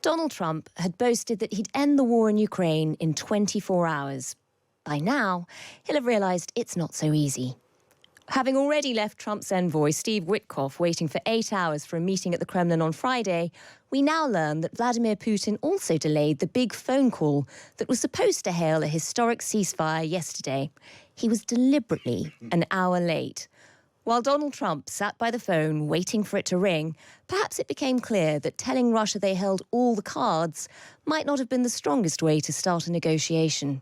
Donald Trump had boasted that he'd end the war in Ukraine in 24 hours. By now, he'll have realised it's not so easy. Having already left Trump's envoy, Steve Witkoff, waiting for 8 hours for a meeting at the Kremlin on Friday, we now learn that Vladimir Putin also delayed the big phone call that was supposed to hail a historic ceasefire yesterday. He was deliberately an hour late. While Donald Trump sat by the phone waiting for it to ring, perhaps it became clear that telling Russia they held all the cards might not have been the strongest way to start a negotiation.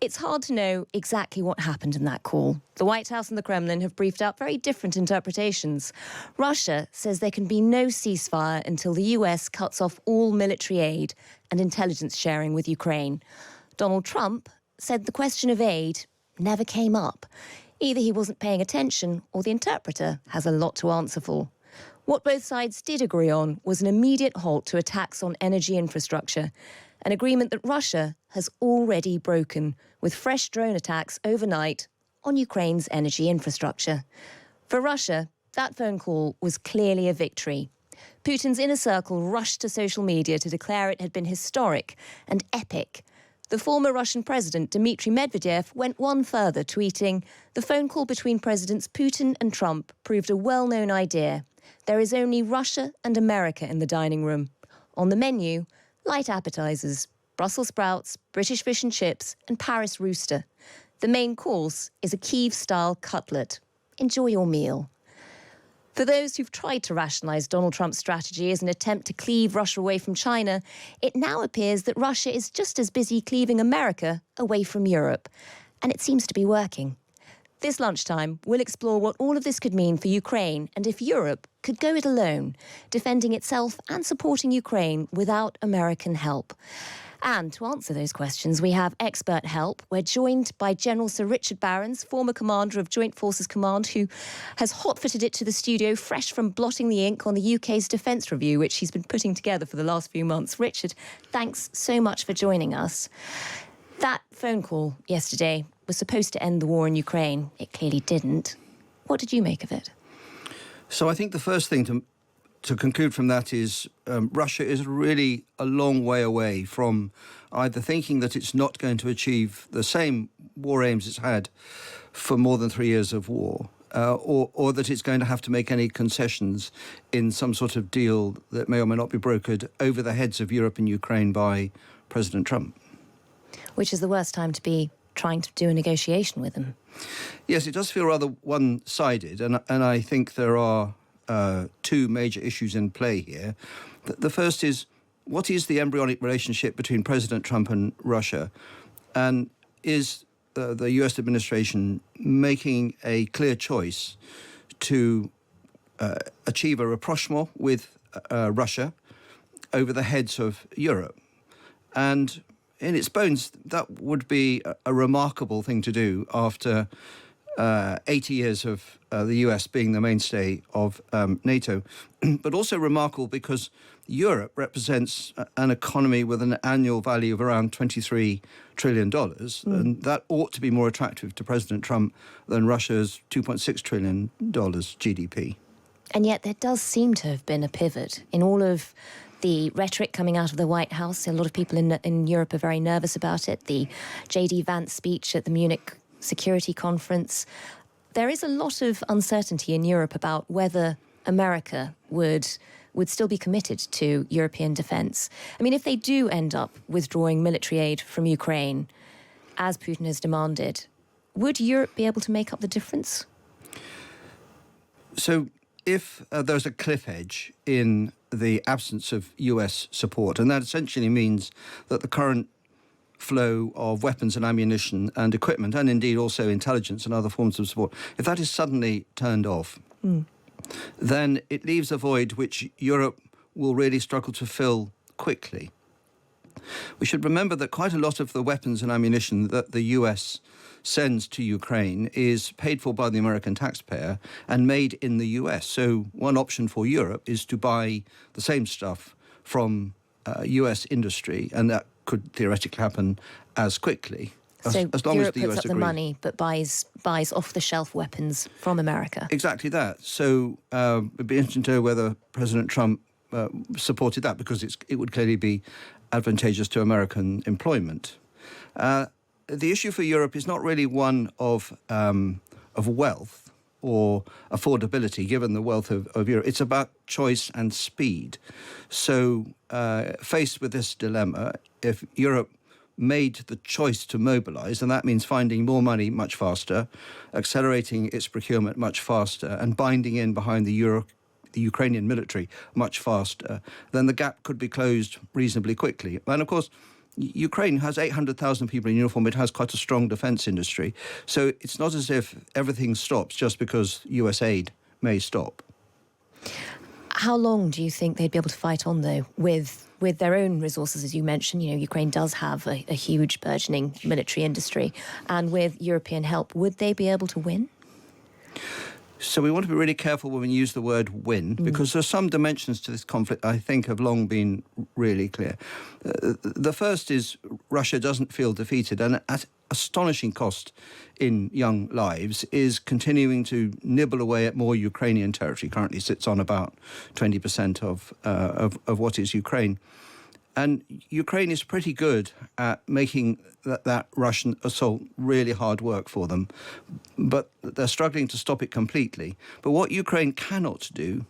It's hard to know exactly what happened in that call. The White House and the Kremlin have briefed up very different interpretations. Russia says there can be no ceasefire until the US cuts off all military aid and intelligence sharing with Ukraine. Donald Trump said the question of aid never came up. Either he wasn't paying attention or the interpreter has a lot to answer for. What both sides did agree on was an immediate halt to attacks on energy infrastructure, an agreement that Russia has already broken with fresh drone attacks overnight on Ukraine's energy infrastructure. For Russia, that phone call was clearly a victory. Putin's inner circle rushed to social media to declare it had been historic and epic. The former Russian president, Dmitry Medvedev, went one further, tweeting, "The phone call between Presidents Putin and Trump proved a well-known idea. There is only Russia and America in the dining room. On the menu, light appetizers, Brussels sprouts, British fish and chips, and Paris rooster. The main course is a Kyiv-style cutlet. Enjoy your meal." For those who've tried to rationalise Donald Trump's strategy as an attempt to cleave Russia away from China, it now appears that Russia is just as busy cleaving America away from Europe. And it seems to be working. This lunchtime, we'll explore what all of this could mean for Ukraine and if Europe could go it alone, defending itself and supporting Ukraine without American help. And to answer those questions, we have expert help. We're joined by General Sir Richard Barrons, former commander of Joint Forces Command, who has hot-footed it to the studio, fresh from blotting the ink on the UK's defence review, which he's been putting together for the last few months. Richard, thanks so much for joining us. That phone call yesterday was supposed to end the war in Ukraine. It clearly didn't. What did you make of it? So I think the first thing to conclude from that is Russia is really a long way away from either thinking that it's not going to achieve the same war aims it's had for more than 3 years of war, or that it's going to have to make any concessions in some sort of deal that may or may not be brokered over the heads of Europe and Ukraine by President Trump. Which is the worst time to be trying to do a negotiation with him. Yes, it does feel rather one-sided, and I think there are two major issues in play here. The first is, what is the embryonic relationship between President Trump and Russia? And is the US administration making a clear choice to achieve a rapprochement with Russia over the heads of Europe? And in its bones, that would be a remarkable thing to do after 80 years of the US being the mainstay of NATO, but also remarkable because Europe represents an economy with an annual value of around $23 trillion, and that ought to be more attractive to President Trump than Russia's $2.6 trillion GDP. And yet there does seem to have been a pivot in all of the rhetoric coming out of the White House. A lot of people in Europe are very nervous about it. The J.D. Vance speech at the Munich Security Conference. There is a lot of uncertainty in Europe about whether America would still be committed to European defence. I mean, if they do end up withdrawing military aid from Ukraine, as Putin has demanded, would Europe be able to make up the difference? So if there's a cliff edge in the absence of US support, and that essentially means that the current flow of weapons and ammunition and equipment, and indeed also intelligence and other forms of support, if that is suddenly turned off, then it leaves a void which Europe will really struggle to fill quickly. We should remember that quite a lot of the weapons and ammunition that the US sends to Ukraine is paid for by the American taxpayer and made in the US. So one option for Europe is to buy the same stuff from US industry, and that could theoretically happen as quickly as long Europe as the US puts up the agrees. money but buys off-the-shelf weapons from America. Exactly that. So it'd be interesting to know whether President Trump supported that because it would clearly be advantageous to American employment. The issue for Europe is not really one of wealth or affordability, given the wealth of Europe. It's about choice and speed. So faced with this dilemma, if Europe made the choice to mobilise, and that means finding more money much faster, accelerating its procurement much faster, and binding in behind the Ukrainian military much faster, then the gap could be closed reasonably quickly. And of course, Ukraine has 800,000 people in uniform. It has quite a strong defence industry. So it's not as if everything stops just because US aid may stop. How long do you think they'd be able to fight on, though, with their own resources? As you mentioned, Ukraine does have a huge burgeoning military industry. And with European help, would they be able to win? So we want to be really careful when we use the word win, because there's some dimensions to this conflict I think have long been really clear. The first is Russia doesn't feel defeated, and at astonishing cost in young lives is continuing to nibble away at more Ukrainian territory. Currently sits on about 20% of what is Ukraine. And Ukraine is pretty good at making that Russian assault really hard work for them. But they're struggling to stop it completely. But what Ukraine cannot do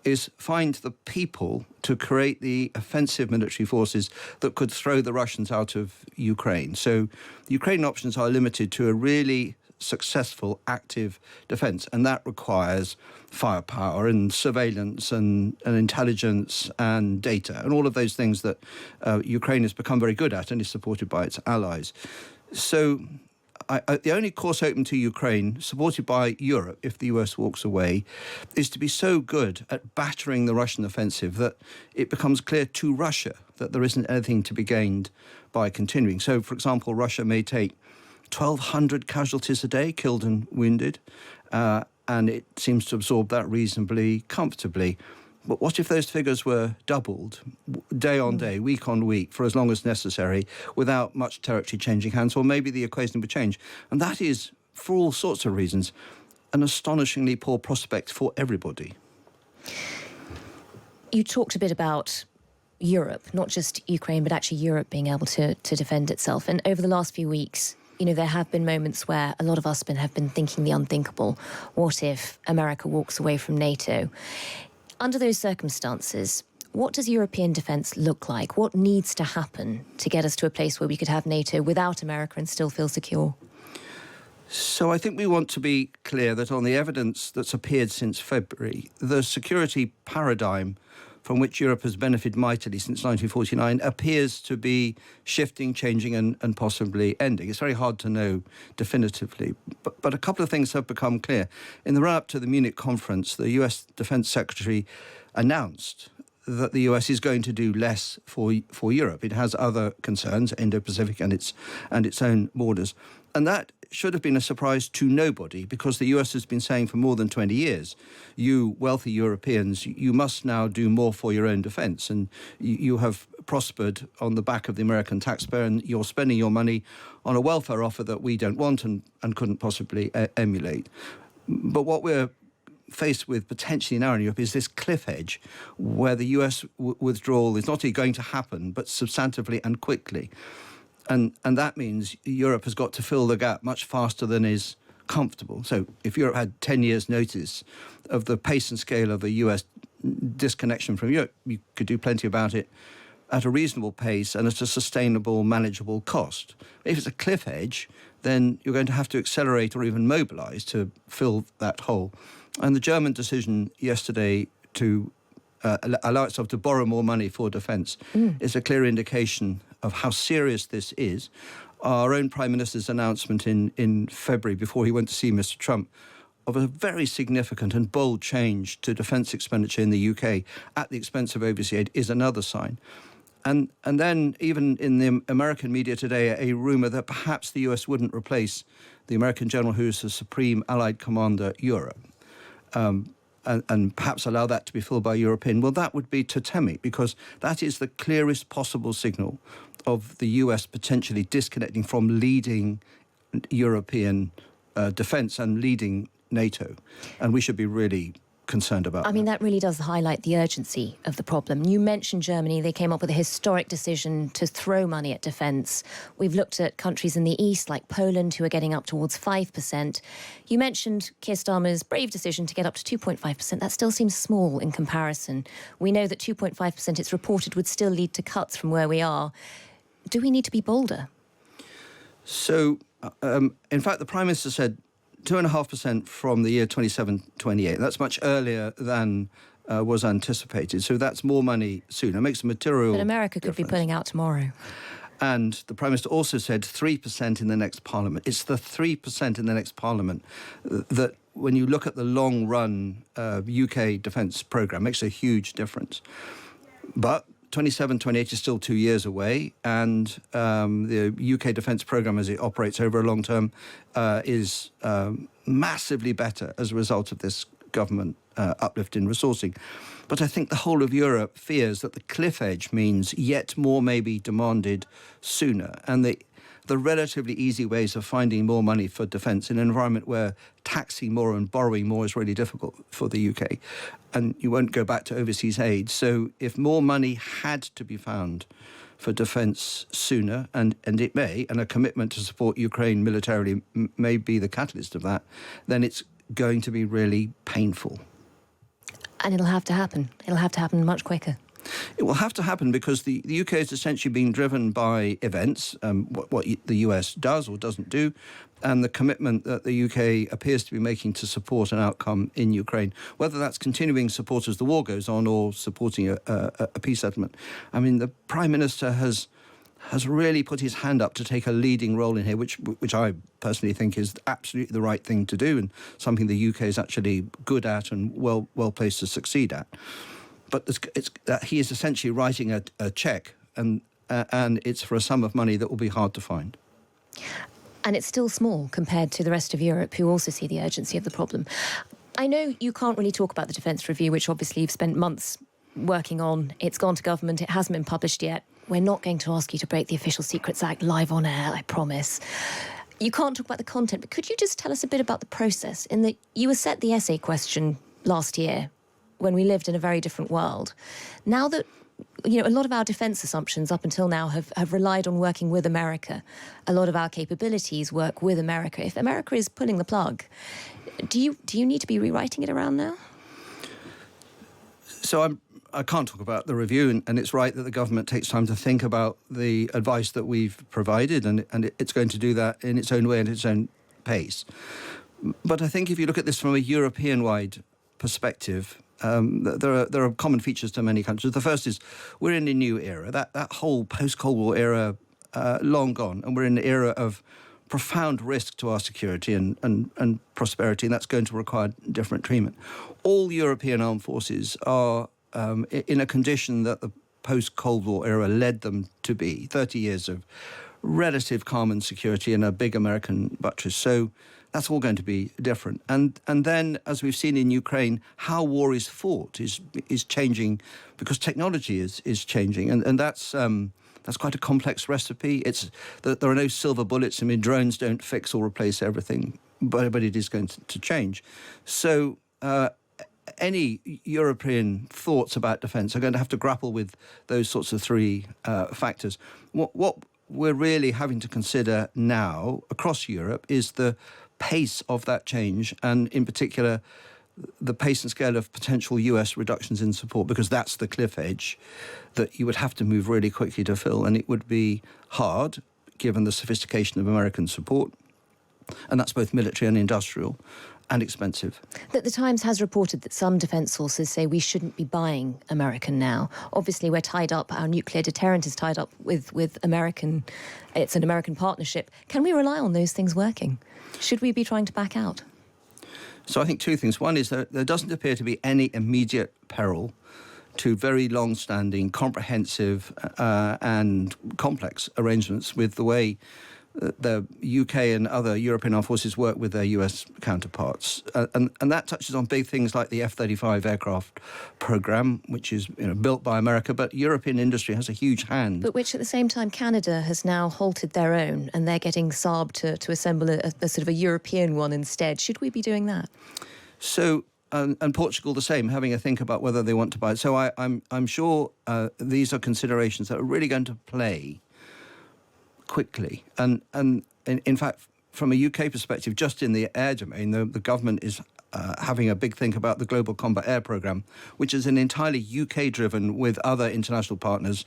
is find the people to create the offensive military forces that could throw the Russians out of Ukraine. So the Ukrainian options are limited to a really successful, active defence, and that requires firepower and surveillance and intelligence and data and all of those things that Ukraine has become very good at and is supported by its allies. So the only course open to Ukraine, supported by Europe, if the US walks away, is to be so good at battering the Russian offensive that it becomes clear to Russia that there isn't anything to be gained by continuing. So, for example, Russia may take 1,200 casualties a day, killed and wounded, and it seems to absorb that reasonably comfortably. But what if those figures were doubled day on day, week on week, for as long as necessary, without much territory changing hands, or maybe the equation would change? And that is, for all sorts of reasons, an astonishingly poor prospect for everybody. You talked a bit about Europe, not just Ukraine, but actually Europe being able to defend itself. And over the last few weeks, there have been moments where a lot of us have been thinking the unthinkable. What if America walks away from NATO? Under those circumstances, what does European defence look like? What needs to happen to get us to a place where we could have NATO without America and still feel secure? So I think we want to be clear that on the evidence that's appeared since February, the security paradigm from which Europe has benefited mightily since 1949 appears to be shifting, changing and possibly ending. It's very hard to know definitively, but a couple of things have become clear. In the run-up to the Munich conference, the US Defense Secretary announced that the US is going to do less for Europe. It has other concerns, Indo-Pacific and its own borders. And that should have been a surprise to nobody, because the US has been saying for more than 20 years, you wealthy Europeans, you must now do more for your own defence. And you have prospered on the back of the American taxpayer, and you're spending your money on a welfare offer that we don't want and couldn't possibly emulate. But what we're faced with potentially now in Europe is this cliff edge where the US withdrawal is not only going to happen, but substantively and quickly. And that means Europe has got to fill the gap much faster than is comfortable. So if Europe had 10 years' notice of the pace and scale of the US disconnection from Europe, you could do plenty about it at a reasonable pace and at a sustainable, manageable cost. If it's a cliff edge, then you're going to have to accelerate or even mobilise to fill that hole. And the German decision yesterday to allow itself to borrow more money for defence is a clear indication of how serious this is. Our own Prime Minister's announcement in February, before he went to see Mr. Trump, of a very significant and bold change to defence expenditure in the UK at the expense of overseas aid is another sign. And then even in the American media today, a rumour that perhaps the US wouldn't replace the American general who is the Supreme Allied Commander Europe. And perhaps allow that to be filled by European, well, that would be totemic, because that is the clearest possible signal of the US potentially disconnecting from leading European defence and leading NATO. And we should be really concerned about. I mean, that really does highlight the urgency of the problem. You mentioned Germany. They came up with a historic decision to throw money at defence. We've looked at countries in the east, like Poland, who are getting up towards 5%. You mentioned Keir Starmer's brave decision to get up to 2.5%. That still seems small in comparison. We know that 2.5%, it's reported, would still lead to cuts from where we are. Do we need to be bolder? So, in fact, the Prime Minister said 2.5% from the year 27-28. That's much earlier than was anticipated. So that's more money sooner. It makes a material But America could be pulling out tomorrow. And the Prime Minister also said 3% in the next Parliament. It's the 3% in the next Parliament that, when you look at the long-run UK defence programme, makes a huge difference. But 27-28 is still 2 years away, and the UK defence programme, as it operates over a long term, is massively better as a result of this government uplift in resourcing. But I think the whole of Europe fears that the cliff edge means yet more may be demanded sooner, and the relatively easy ways of finding more money for defence in an environment where taxing more and borrowing more is really difficult for the UK. And you won't go back to overseas aid. So if more money had to be found for defence sooner, and it may, and a commitment to support Ukraine militarily may be the catalyst of that, then it's going to be really painful. And it'll have to happen. It'll have to happen much quicker. It will have to happen because the UK is essentially being driven by events, what the US does or doesn't do, and the commitment that the UK appears to be making to support an outcome in Ukraine, whether that's continuing support as the war goes on or supporting a peace settlement. I mean, the Prime Minister has really put his hand up to take a leading role in here, which I personally think is absolutely the right thing to do, and something the UK is actually good at and well placed to succeed at. But he is essentially writing a cheque, and it's for a sum of money that will be hard to find. And it's still small compared to the rest of Europe, who also see the urgency of the problem. I know you can't really talk about the Defence Review, which obviously you've spent months working on. It's gone to government. It hasn't been published yet. We're not going to ask you to break the Official Secrets Act live on air, I promise. You can't talk about the content, but could you just tell us a bit about the process, in that you were set the essay question last year when we lived in a very different world. Now that, a lot of our defence assumptions up until now have relied on working with America. A lot of our capabilities work with America. If America is pulling the plug, do you need to be rewriting it around now? So I can't talk about the review, and it's right that the government takes time to think about the advice that we've provided, and it's going to do that in its own way and its own pace. But I think if you look at this from a European-wide perspective, there are common features to many countries. The first is we're in a new era. That whole post-Cold War era, long gone, and we're in an era of profound risk to our security and prosperity, and that's going to require different treatment. All European armed forces are in a condition that the post-Cold War era led them to be, 30 years of relative calm and security and a big American buttress. So that's all going to be different. And then, as we've seen in Ukraine, how war is fought is changing because technology is changing. And that's quite a complex recipe. It's that there are no silver bullets. I mean, drones don't fix or replace everything, but it is going to change. So any European thoughts about defence are going to have to grapple with those sorts of three factors. What we're really having to consider now across Europe is the pace of that change, and in particular the pace and scale of potential US reductions in support, because that's the cliff edge that you would have to move really quickly to fill, and it would be hard given the sophistication of American support, and that's both military and industrial, and expensive. The Times has reported that some defence sources say we shouldn't be buying American now. Obviously, we're tied up, our nuclear deterrent is tied up with American, it's an American partnership. Can we rely on those things working? Should we be trying to back out? So I think two things. One is that there doesn't appear to be any immediate peril to very long-standing, comprehensive and complex arrangements with the way the UK and other European armed forces work with their US counterparts. And that touches on big things like the F-35 aircraft programme, which is built by America, but European industry has a huge hand. But which at the same time Canada has now halted their own, and they're getting Saab to assemble a sort of a European one instead. Should we be doing that? So and Portugal the same, having a think about whether they want to buy it. So I'm sure these are considerations that are really going to play quickly. And in fact, from a UK perspective, just in the air domain, the government is having a big think about the Global Combat Air Programme, which is an entirely UK-driven with other international partners,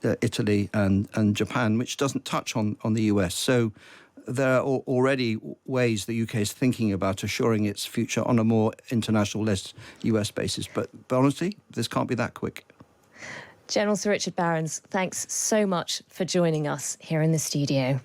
Italy and Japan, which doesn't touch on the US. So there are already ways the UK is thinking about assuring its future on a more international, less US basis. But honestly, this can't be that quick. General Sir Richard Barrons, thanks so much for joining us here in the studio.